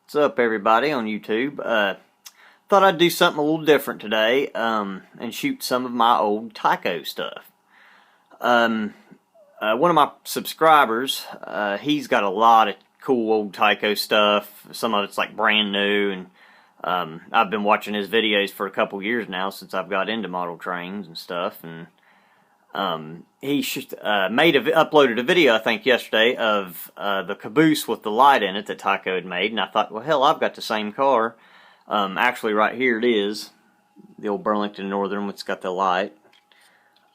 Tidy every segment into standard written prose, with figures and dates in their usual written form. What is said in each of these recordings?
What's up, everybody on YouTube? Thought I'd do something a little different today and shoot some of my old Tyco stuff. One of my subscribers, he's got a lot of cool old Tyco stuff. Some of it's like brand new, and I've been watching his videos for a couple years now since I've got into model trains and stuff. And he uploaded a video, I think, yesterday of the caboose with the light in it that Tyco had made, and I thought, well, hell, I've got the same car. Actually, right here it is, the old Burlington Northern, which has got the light.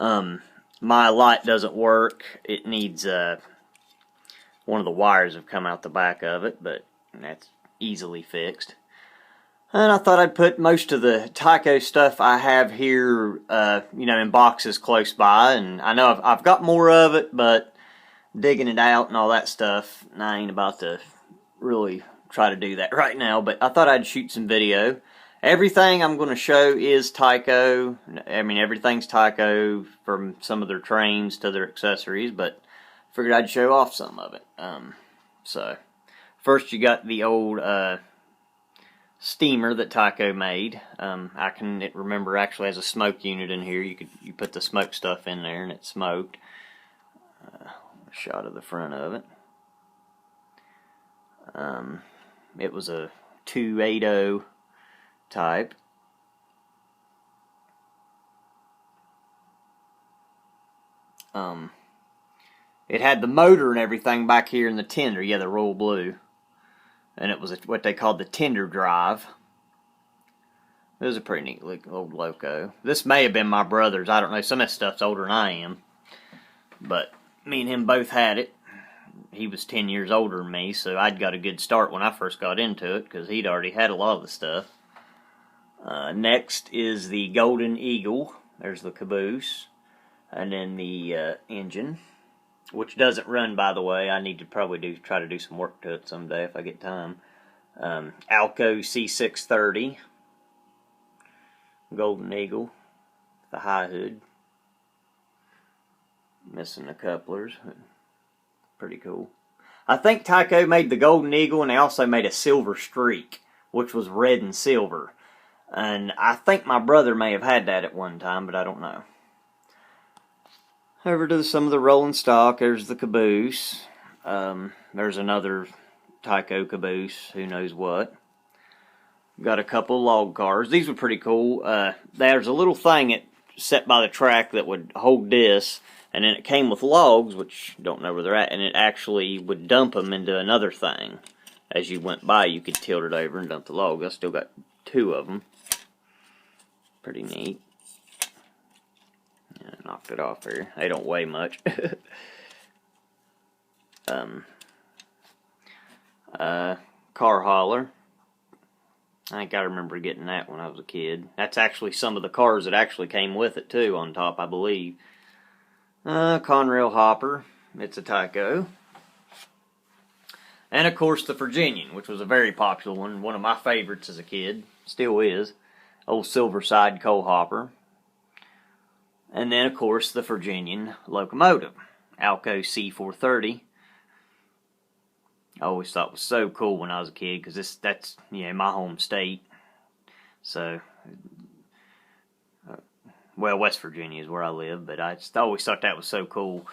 My light doesn't work. It needs one of the wires have come out the back of it, but that's easily fixed. And I thought I'd put most of the Tyco stuff I have here, in boxes close by. And I know I've got more of it, but digging it out and all that stuff, and I ain't about to really try to do that right now. But I thought I'd shoot some video. Everything I'm going to show is Tyco. I mean, everything's Tyco, from some of their trains to their accessories, but I figured I'd show off some of it. So, first you got the old steamer that Tyco made. I can remember actually has a smoke unit in here. You put the smoke stuff in there and it smoked. A shot of the front of it. It was a 280 type. It had the motor and everything back here in the tender. Yeah, the royal blue. And it was what they called the tender drive. It was a pretty neat old loco. This may have been my brother's. I don't know. Some of this stuff's older than I am. But me and him both had it. He was 10 years older than me, so I'd got a good start when I first got into it, because he'd already had a lot of the stuff. Next is the Golden Eagle. There's the caboose. And then the engine, which doesn't run, by the way. I need to probably try to do some work to it someday if I get time. Alco C630, Golden Eagle, the high hood, missing the couplers, pretty cool. I think Tyco made the Golden Eagle, and they also made a Silver Streak, which was red and silver. And I think my brother may have had that at one time, but I don't know. Over to some of the rolling stock. There's the caboose. There's another Tyco caboose, who knows what. Got a couple log cars. These were pretty cool. There's a little thing that set by the track that would hold this, and then it came with logs, which don't know where they're at, and it actually would dump them into another thing. As you went by, you could tilt it over and dump the logs. I still got 2 of them. Pretty neat. Yeah, knocked it off here. They don't weigh much. Car hauler. I think I remember getting that when I was a kid. That's actually some of the cars that actually came with it too, on top, I believe. Conrail hopper. It's a Tyco. And of course the Virginian, which was a very popular one of my favorites as a kid. Still is. Old Silverside coal hopper. And then, of course, the Virginian locomotive, Alco C430. I always thought it was so cool when I was a kid, because that's my home state. So, West Virginia is where I live, but I just always thought that was so cool.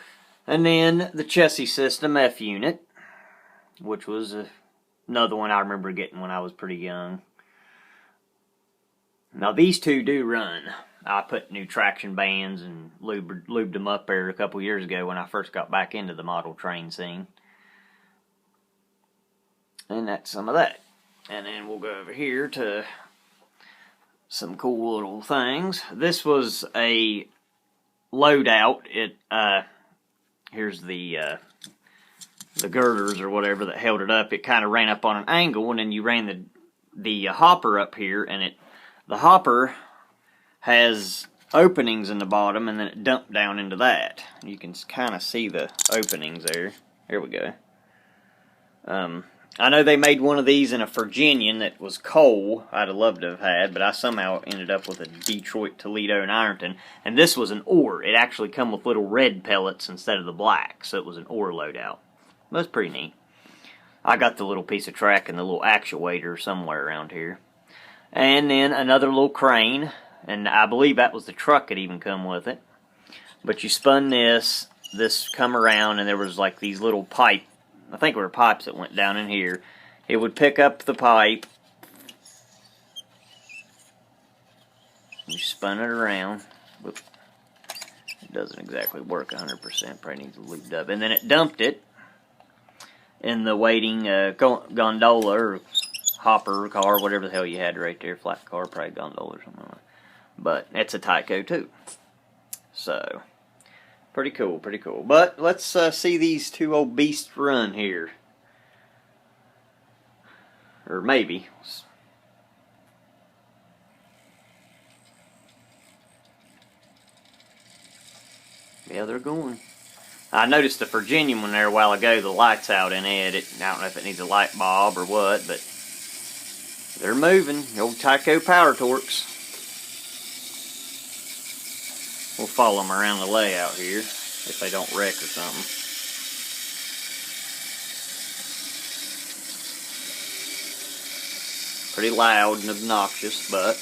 And then the chassis system F unit, which was another one I remember getting when I was pretty young. Now these two do run. I put new traction bands and lubed them up there a couple years ago when I first got back into the model train scene. And that's some of that. And then we'll go over here to some cool little things. This was a loadout. Here's the girders or whatever that held it up. It kind of ran up on an angle, and then you ran the hopper up here, and the hopper has openings in the bottom, and then it dumped down into that. You can kind of see the openings there. Here we go. I know they made one of these in a Virginian that was coal. I'd have loved to have had, but I somehow ended up with a Detroit, Toledo, and Ironton. And this was an ore. It actually come with little red pellets instead of the black, so it was an ore loadout. That's pretty neat. I got the little piece of track and the little actuator somewhere around here. And then another little crane, and I believe that was the truck that even come with it. But you spun this come around, and there was like these little pipe, I think they were pipes that went down in here. It would pick up the pipe. You spun it around. Whoop. It doesn't exactly work 100%, probably needs to lubed up. And then it dumped it in the waiting gondola or hopper car, whatever the hell you had right there, flat car, probably gondola or something like that. But it's a Tyco too. So, pretty cool, pretty cool. But let's see these two old beasts run here. Or maybe. Yeah, they're going. I noticed the Virginian one there a while ago, the light's out in it. I don't know if it needs a light bulb or what, but they're moving. The old Tyco power torques. We'll follow them around the layout here if they don't wreck or something. Pretty loud and obnoxious, but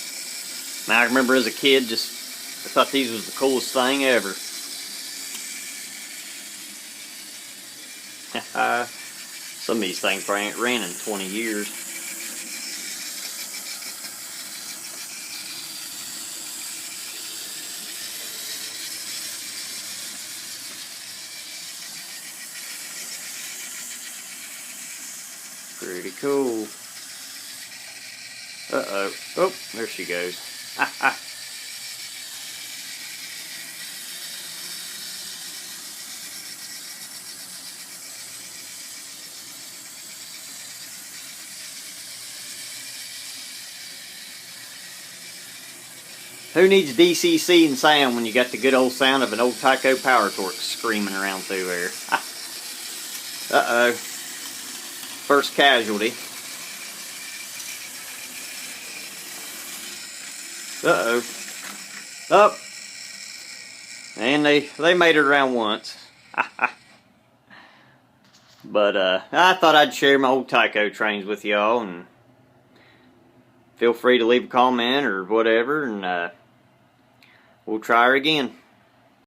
I remember as a kid, I thought these was the coolest thing ever. Some of these things probably ain't ran in 20 years. Pretty cool. Uh-oh. Oh, there she goes. Who needs DCC and sound when you got the good old sound of an old Tyco power torque screaming around through there? Uh-oh. First casualty. Uh-oh. Oh. And they made it around once. But I thought I'd share my old Tyco trains with y'all, and feel free to leave a comment or whatever, and we'll try her again.